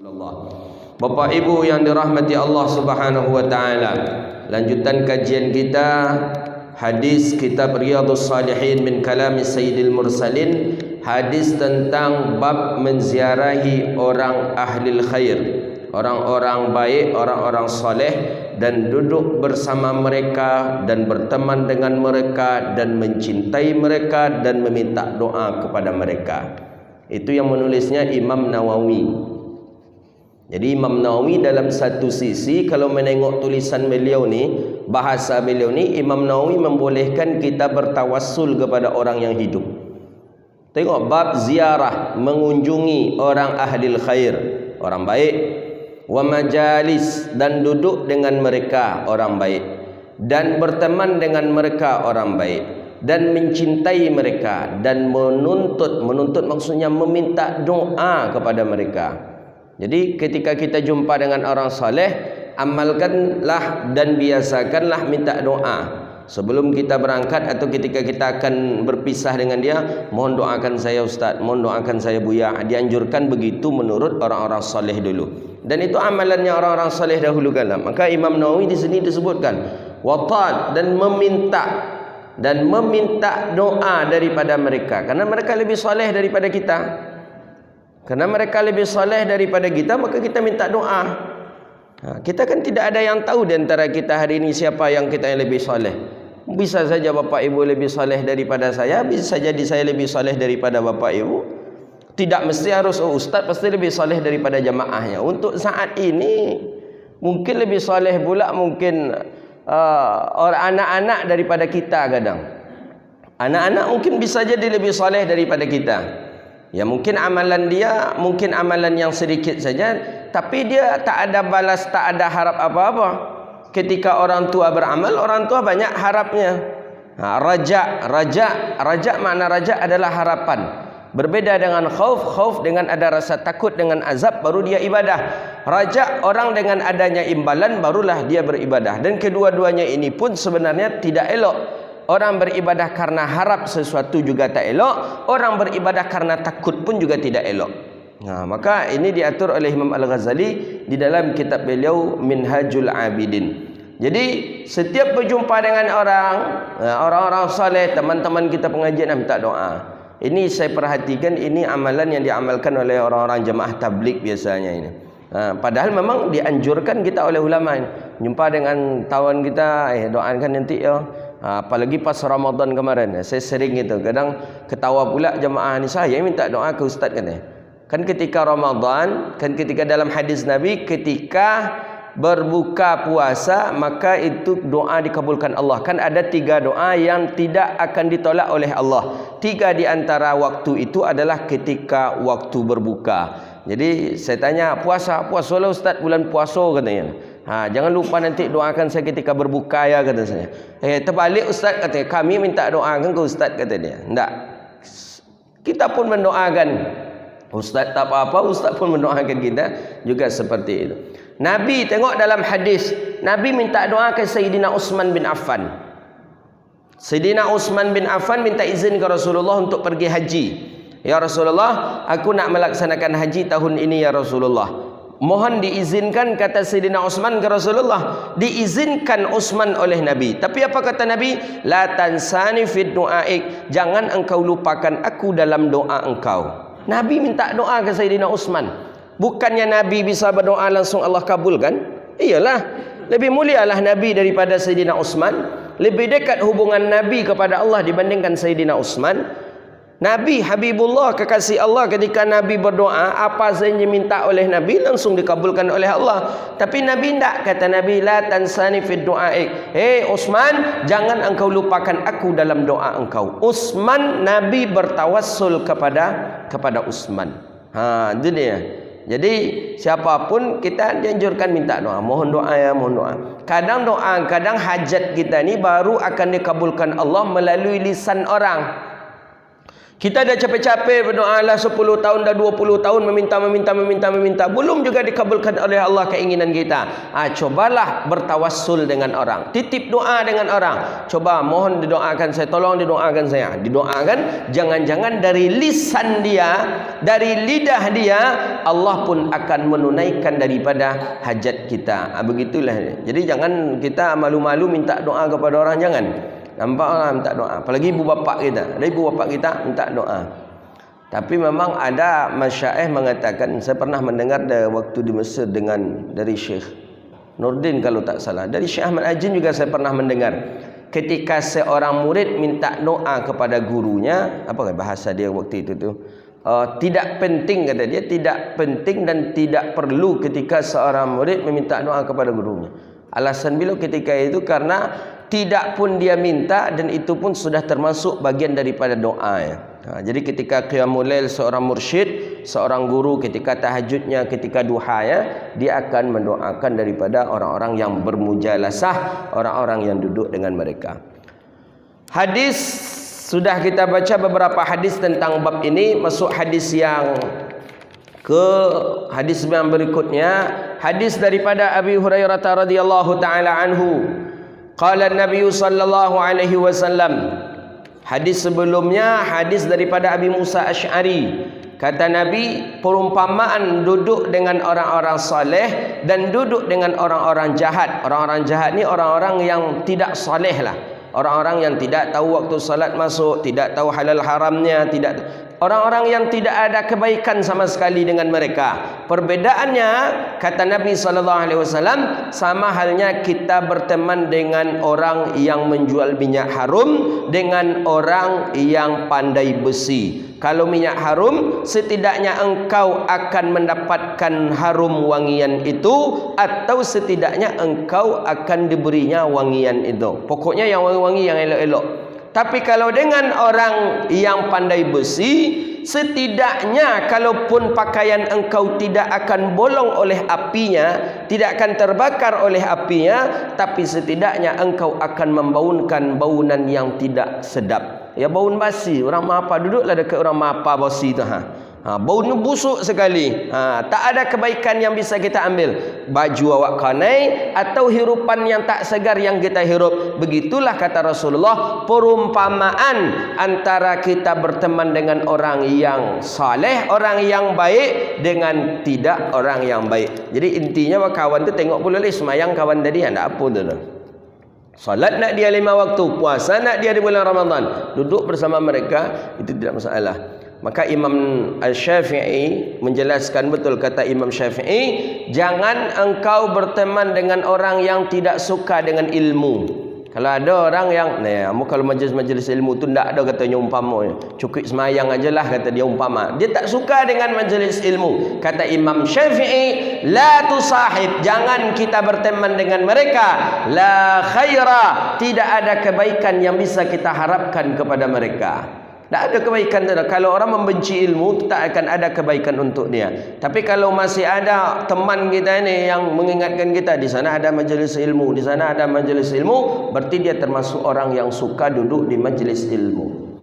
Bapak Ibu yang dirahmati Allah Subhanahu wa taala, lanjutan kajian kita hadis kitab Riyadhus Shalihin min kalami Sayyidil Mursalin, hadis tentang bab menziarahi orang ahlil khair, orang-orang baik, orang-orang soleh, dan duduk bersama mereka dan berteman dengan mereka dan mencintai mereka dan meminta doa kepada mereka. Itu yang menulisnya Imam Nawawi. Jadi Imam Nawawi dalam satu sisi, kalau menengok tulisan beliau ni, bahasa beliau ni, Imam Nawawi membolehkan kita bertawassul kepada orang yang hidup. Tengok bab ziarah, mengunjungi orang ahlil khair, orang baik, wa majalis, dan duduk dengan mereka orang baik, dan berteman dengan mereka orang baik, dan mencintai mereka, dan menuntut maksudnya meminta doa kepada mereka. Jadi ketika kita jumpa dengan orang saleh, amalkanlah dan biasakanlah minta doa sebelum kita berangkat atau ketika kita akan berpisah dengan dia. Mohon doakan saya Ustaz, mohon doakan saya Buya. Dianjurkan begitu menurut orang-orang saleh dulu, dan itu amalannya orang-orang saleh dahulu kala. Maka Imam Nawawi di sini disebutkan watat, dan meminta doa daripada mereka, karena mereka lebih saleh daripada kita. Karena mereka lebih soleh daripada kita, maka kita minta doa. Kita kan tidak ada yang tahu di antara kita hari ini siapa yang kita yang lebih soleh. Bisa saja Bapak Ibu lebih soleh daripada saya, bisa jadi saya lebih soleh daripada Bapak Ibu. Tidak mesti harus Ustaz pasti lebih soleh daripada jamaahnya. Untuk saat ini mungkin lebih soleh pula mungkin orang anak-anak daripada kita kadang. Anak-anak mungkin bisa jadi lebih soleh daripada kita. Ya mungkin amalan dia, mungkin amalan yang sedikit saja, tapi dia tak ada balas, tak ada harap apa-apa. Ketika orang tua beramal, orang tua banyak harapnya. Raja makna raja adalah harapan. Berbeda dengan khauf dengan ada rasa takut dengan azab, baru dia ibadah. Raja, orang dengan adanya imbalan barulah dia beribadah. Dan kedua-duanya ini pun sebenarnya tidak elok. Orang beribadah karena harap sesuatu juga tak elok. Orang beribadah karena takut pun juga tidak elok. Maka ini diatur oleh Imam Al-Ghazali di dalam kitab beliau Minhajul Abidin. Jadi setiap berjumpa dengan orang-orang saleh, teman-teman kita pengajian, minta doa. Ini saya perhatikan, ini amalan yang diamalkan oleh orang-orang jemaah tabligh biasanya ini. Padahal memang dianjurkan kita oleh ulama ini. Jumpa dengan kawan kita, doakan nanti ya. Apalagi pas Ramadan kemarin, saya sering itu. Kadang ketawa pula jemaah ni, saya minta doa ke Ustaz katanya. Kan ketika Ramadan, kan ketika dalam hadis Nabi, ketika berbuka puasa maka itu doa dikabulkan Allah. Kan ada 3 doa yang tidak akan ditolak oleh Allah. 3 di antara waktu itu adalah ketika waktu berbuka. Jadi saya tanya, puasa lah Ustaz, bulan puasa katanya. Jangan lupa nanti doakan saya ketika berbuka ya, kata saya. Terbalik Ustaz katanya, kami minta doakan ke Ustaz, kata dia. Tidak, kita pun mendoakan Ustaz, tak apa-apa, Ustaz pun mendoakan kita juga seperti itu. Nabi, tengok dalam hadis, Nabi minta doa ke Sayyidina Utsman bin Affan. Sayyidina Utsman bin Affan minta izin ke Rasulullah untuk pergi haji. Ya Rasulullah, aku nak melaksanakan haji tahun ini ya Rasulullah. Mohon diizinkan, kata Sayyidina Utsman ke Rasulullah. Diizinkan Utsman oleh Nabi. Tapi apa kata Nabi? La tansani fid du'aik. Jangan engkau lupakan aku dalam doa engkau. Nabi minta doa ke Sayyidina Utsman. Bukannya Nabi bisa berdoa langsung Allah kabulkan? Iyalah, lebih mulialah Nabi daripada Sayyidina Utsman. Lebih dekat hubungan Nabi kepada Allah dibandingkan Sayyidina Utsman. Nabi Habibullah, kekasih Allah, ketika Nabi berdoa, apa saja minta oleh Nabi langsung dikabulkan oleh Allah. Tapi Nabi tidak, kata Nabi, la tansani fid du'aik. Utsman, jangan engkau lupakan aku dalam doa engkau. Utsman, Nabi bertawassul kepada Utsman. Itu dia. Jadi siapapun kita dianjurkan minta doa. Mohon doa ya, mohon doa. Kadang doa, kadang hajat kita ni baru akan dikabulkan Allah melalui lisan orang. Kita dah capek-capek berdoa lah 10 tahun dah 20 tahun meminta. Belum juga dikabulkan oleh Allah keinginan kita. Cobalah bertawassul dengan orang. Titip doa dengan orang. Coba mohon didoakan saya, tolong didoakan saya. Didoakan, jangan-jangan dari lisan dia, dari lidah dia, Allah pun akan menunaikan daripada hajat kita. Begitulah. Jadi jangan kita malu-malu minta doa kepada orang, jangan. Nampak orang minta doa, apalagi ibu bapa kita. Ada ibu bapa kita minta doa. Tapi memang ada masyaikh mengatakan, saya pernah mendengar waktu di Mesir dari Syekh Nurdin kalau tak salah. Dari Syekh Ahmad Ajin juga saya pernah mendengar. Ketika seorang murid minta doa kepada gurunya, apa bahasa dia waktu itu tuh? Tidak penting, kata dia, tidak penting dan tidak perlu ketika seorang murid meminta doa kepada gurunya. Alasan beliau ketika itu karena tidak pun dia minta dan itu pun sudah termasuk bagian daripada doa ya. Jadi ketika qiyamul lail seorang mursyid, seorang guru ketika tahajudnya, ketika duha ya, dia akan mendoakan daripada orang-orang yang bermujalasah, orang-orang yang duduk dengan mereka. Hadis sudah kita baca beberapa hadis tentang bab ini. Masuk hadis yang hadis yang berikutnya, hadis daripada Abi Hurairah radhiyallahu taala anhu. Qala Nabi sallallahu alaihi wasallam. Hadis sebelumnya hadis daripada Abi Musa Asy'ari. Kata Nabi, perumpamaan duduk dengan orang-orang saleh dan duduk dengan orang-orang jahat. Orang-orang jahat ni orang-orang yang tidak saleh lah. Orang-orang yang tidak tahu waktu salat masuk, tidak tahu halal haramnya, orang-orang yang tidak ada kebaikan sama sekali dengan mereka. Perbedaannya, kata Nabi SAW, sama halnya kita berteman dengan orang yang menjual minyak harum dengan orang yang pandai besi. Kalau minyak harum, setidaknya engkau akan mendapatkan harum wangian itu, atau setidaknya engkau akan diberinya wangian itu. Pokoknya yang wangi-wangi, yang elok-elok. Tapi kalau dengan orang yang pandai besi, setidaknya kalaupun pakaian engkau tidak akan bolong oleh apinya, tidak akan terbakar oleh apinya, tapi setidaknya engkau akan membaunkan baunan yang tidak sedap. Ya, baun basi. Orang mapa duduklah dekat orang mapa basi tu baunya busuk sekali. Tak ada kebaikan yang bisa kita ambil. Baju awak kanai atau hirupan yang tak segar yang kita hirup. Begitulah kata Rasulullah, perumpamaan antara kita berteman dengan orang yang saleh, orang yang baik, dengan tidak orang yang baik. Jadi intinya kawan tu tengok pula semayang kawan tadi ada apa tu. Salat nak dia 5 waktu, puasa nak dia di bulan Ramadan, duduk bersama mereka, itu tidak masalah. Maka Imam Al-Syafi'i menjelaskan betul, kata Imam Syafi'i, jangan engkau berteman dengan orang yang tidak suka dengan ilmu. Kalau ada orang yang, kamu kalau majlis-majlis ilmu tu tak ada katanya umpama, cukup semayang ajalah kata dia umpama. Dia tak suka dengan majlis ilmu. Kata Imam Syafi'i, la tusahib, jangan kita berteman dengan mereka. La khaira, tidak ada kebaikan yang bisa kita harapkan kepada mereka. Tak ada kebaikan. Kalau orang membenci ilmu, tak akan ada kebaikan untuk dia. Tapi kalau masih ada teman kita ini yang mengingatkan kita, di sana ada majlis ilmu, di sana ada majlis ilmu, berarti dia termasuk orang yang suka duduk di majlis ilmu.